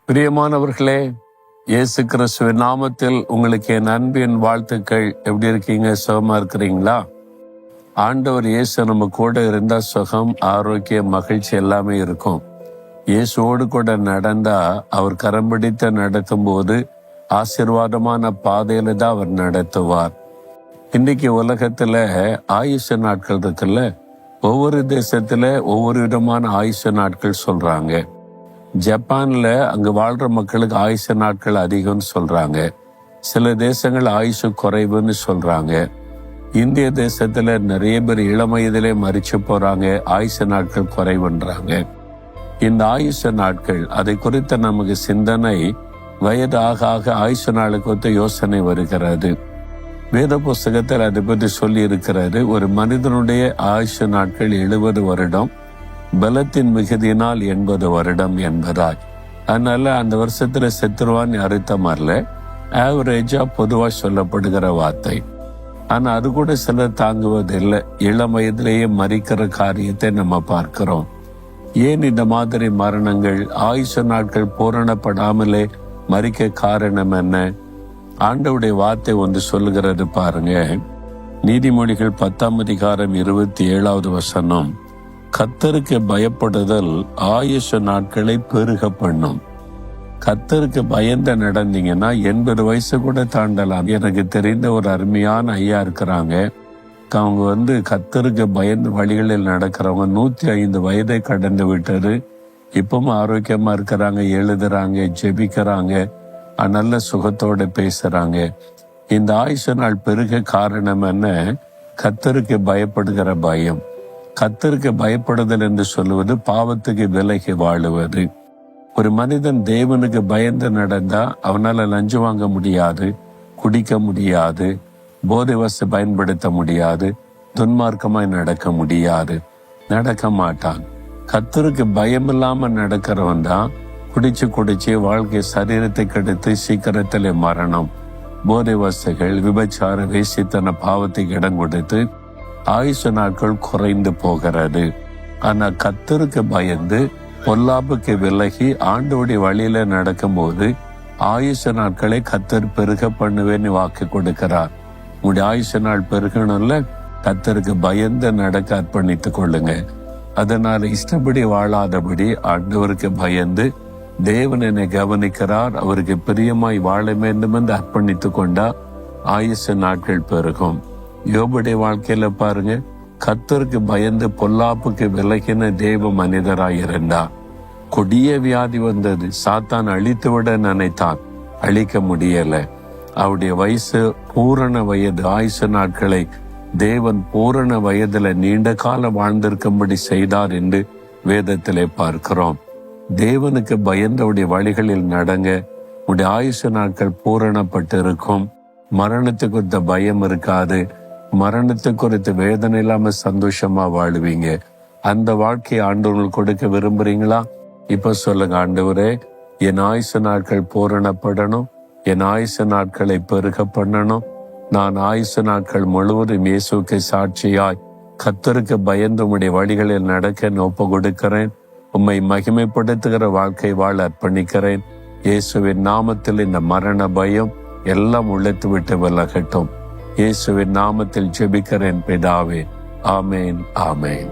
பிரியமானவர்களே, இயேசு கிறிஸ்துவின் நாமத்தில் உங்களுக்கு என் அன்பின் வாழ்த்துக்கள். எப்படி இருக்கீங்க? சுகமா இருக்கிறீங்களா? ஆண்டவர் இயேசு நம்ம கூட இருந்தா சுகம், ஆரோக்கியம், மகிழ்ச்சி எல்லாமே இருக்கும். இயேசுவோடு கூட நடந்தா, அவர் கரம் பிடித்து நடத்தும் போது ஆசீர்வாதமான பாதையில தான் அவர் நடத்துவார். இன்னைக்கு உலகத்துல ஆயுச நாட்கள் இருக்குல்ல, ஒவ்வொரு தேசத்துல ஒவ்வொரு விதமான ஆயுச நாட்கள் சொல்றாங்க. ஜப்பான்ல அங்கு வாழ்ற மக்களுக்கு ஆயுச நாட்கள் அதிகம்னு சொல்றாங்க. சில தேசங்கள் ஆயுசு குறைவுன்னு சொல்றாங்க. இந்திய தேசத்துல நிறைய பேர் இளம் வயதிலே மரிச்சு போறாங்க, ஆயுச நாட்கள் குறைவுன்றாங்க. இந்த ஆயுச நாட்கள், அதை குறித்த நமக்கு சிந்தனை வயது ஆக ஆக ஆயுச நாளை குறித்த யோசனை வருகிறது. வேத புஸ்தகத்தில் அதை பற்றி சொல்லி இருக்கிறாரு. ஒரு மனிதனுடைய ஆயுச நாட்கள் 70 வருடம், பலத்தின் மிகுதியினால் 80 வருடம் என்பதாய். அதனால அந்த வருஷத்துல செத்துருவான்னு அர்த்தம் அல்ல, ஆவரேஜா பொதுவா சொல்லப்படுகிற வார்த்தை. ஆனா அது கூட சிலர் தாங்குவதில்லை. இளம் வயதிலேயே மறிக்கிற காரியத்தை நம்ம பார்க்கிறோம். ஏன் இந்த மாதிரி மரணங்கள், ஆயுச நாட்கள் பூரணப்படாமலே மறிக்க காரணம் என்ன? ஆண்டவருடைய வார்த்தை ஒன்று சொல்லுகிறது பாருங்க. நீதிமொழிகள் 10ஆம் அதிகாரம் 27வது வசனம், கர்த்தருக்கு பயப்படுதல் ஆயுச நாட்களை பெருக பண்ணும். கர்த்தருக்கு பயந்து நடந்தீங்கன்னா 80 வயசு கூட தாண்டலாம். எனக்கு தெரிந்த ஒரு அருமையான ஐயா இருக்கிறாங்க. அவங்க கர்த்தருக்கு பயந்து வழிகளில் நடக்கிறவங்க. 105 வயதை கடந்து விட்டது. இப்பவும் ஆரோக்கியமா இருக்கிறாங்க, எழுதுறாங்க, ஜெபிக்கிறாங்க, நல்ல சுகத்தோட பேசுறாங்க. இந்த ஆயுச நாள் பெருக காரணம் என்ன? கர்த்தருக்கு பயப்படுகிற பயம். கர்த்தருக்கு பயப்படுதல் என்று சொல்லுவது பாவத்துக்கு விலகி வாழுவது. ஒரு மனிதன் தேவனுக்கு பயந்து நடந்தா அவனால லஞ்சம் வாங்க முடியாது, குடிக்க முடியாது, போதை வசதி பயன்படுத்த முடியாது, துன்மார்க்கமாய் நடக்க முடியாது, நடக்க மாட்டான். கர்த்தருக்கு பயம் இல்லாம நடக்கிறவன் தான் குடிச்சு வாழ்க்கை சரீரத்தை கெடுத்து சீக்கிரத்திலே மரணம், போதை வசதிகள், விபச்சார, வேசித்தன பாவத்துக்கு இடம் கொடுத்து ஆயுச நாட்கள் குறைந்து போகிறது. ஆனா கர்த்தருக்கு பயந்து பொல்லாப்புக்கு விலகி ஆண்டவருடைய வழியில நடக்கும் போது ஆயுச நாட்களை கர்த்தர் பெருக பண்ணுவேன்னு வாக்கு கொடுக்கிறார். உங்களுடைய ஆயுச நாள் பெருகணும்ல, கர்த்தருக்கு பயந்து நடக்க அர்ப்பணித்துக் கொள்ளுங்க. அதனால இஷ்டப்படி வாழாதபடி ஆண்டவருக்கு பயந்து தேவன் என்னை கவனிக்கிறார், அவருக்கு பிரியமாய் வாழ வேண்டும் என்று அர்ப்பணித்துக் கொண்டா ஆயுச நாட்கள் பெருகும். யோபுடைய வாழ்க்கையில பாருங்க, கர்த்தருக்கு பயந்து பொல்லாப்புக்கு விலகின தேவ மனிதராயிருந்தார். கொடிய வியாதி வந்தது. சாத்தான் அழித்து விட நினைத்தான், அழிக்க முடியல. அவருடைய வயசு பூரண வயது. ஆயுச நாட்களை தேவன் பூரண வயதுல நீண்ட காலம் வாழ்ந்திருக்கும்படி செய்தார் என்று வேதத்திலே பார்க்கிறோம். தேவனுக்கு பயந்தவுடைய வழிகளில் நடங்க, உடைய ஆயுச நாட்கள் பூரணப்பட்டு இருக்கும். மரணத்தை குறித்த பயம் இருக்காது. மரணத்தை குறித்து வேதனை இல்லாம சந்தோஷமா வாழுவீங்க. அந்த வாழ்க்கையை ஆண்டவர்கள் கொடுக்க விரும்புறீங்களா? இப்ப சொல்லுங்க, ஆண்டவரே, என் ஆயுச நாட்கள் பூரணப்படணும், என் ஆயுச நாட்களை பெருக பண்ணணும். நான் ஆயுச நாட்கள் முழுவதும் இயேசுக்கு சாட்சியாய் கர்த்தருக்கு பயந்து உம்முடைய வழிகளில் நடக்க ஒப்பு கொடுக்கிறேன். உம்மை மகிமைப்படுத்துகிற வாழ்க்கை வாழ அர்ப்பணிக்கிறேன். இயேசுவின் நாமத்தில் இந்த மரண பயம் எல்லாம் உழைத்து விட்டு விலகட்டும். இயேசுவின் நாமத்தில் ஜெபிக்கிறேன் பிதாவே. ஆமேன், ஆமேன்.